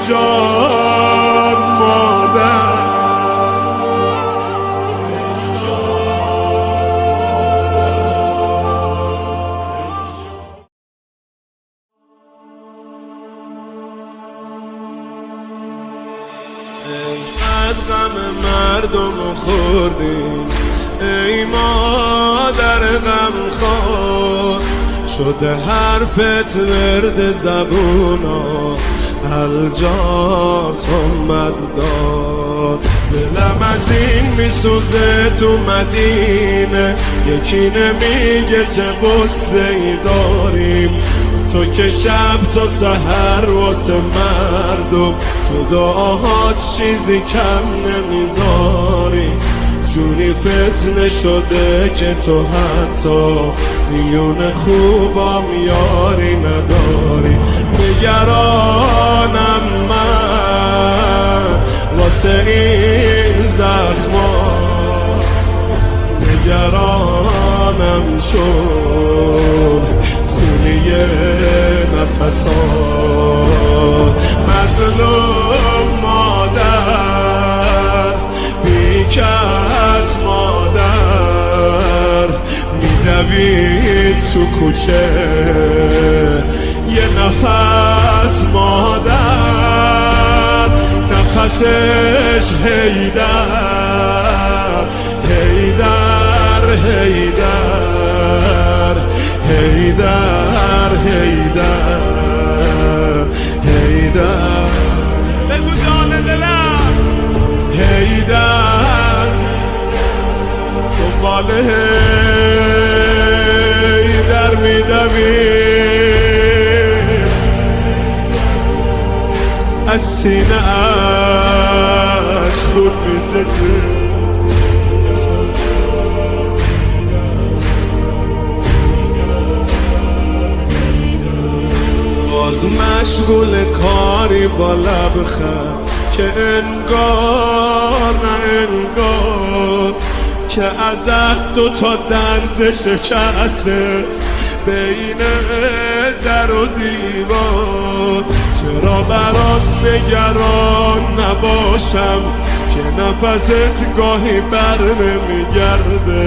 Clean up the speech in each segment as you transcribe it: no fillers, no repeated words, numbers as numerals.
جان مادر، اینقدر غم مردم خوردیم ای مادر غم خور، شده حرفت ورد زبونا الجا صمت دار. دلم از این میسوزه تو مدینه، یکی نمیگه چه غصه ای داریم. تو که شب تا سحر واسه مردم تو دعاهات چیزی کم نمیذاری. جوری فتنه شده که تو حتی میون خوبام یاری نداری. نگرانم من واسه این زخما، نگرانم چون خونی نفسات. مظلوم مادر بیکس مادر، میدوید تو کوچه یه نفس مادر، نفسش هیدر هیدر هیدر هیدر هیدر هیدر. بگو جان دلم هیدر، دنبال هیدر میدوید، از سینه اش خود میزده. باز مشغول کاری با لبخند که انگار نه انگار که ازت دوتا دنده شکسته بین در و دیوار. چرا برات نگران نباشم که نفست گاهی بر نمیگرده.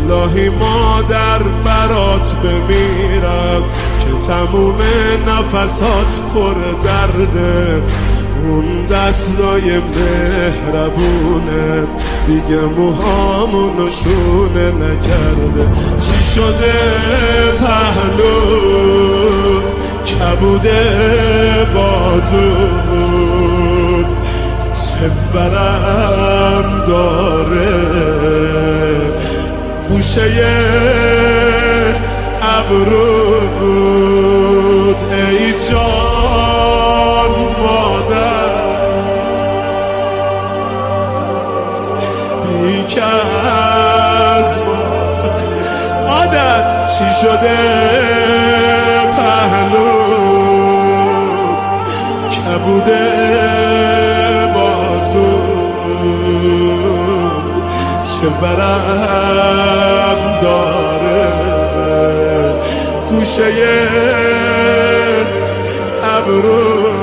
الهی مادر برات بمیرم که تموم نفسات پر درده. اون دستای مهربونه دیگه موهامونو شونه نکرده. چی شده پهلو کبوده بازود، چه برم داره گوشه ابرود. ای جان مادر بیکس مادر، چی شده پهلو کبوده بازود، چه برم داره گوشه ابرو.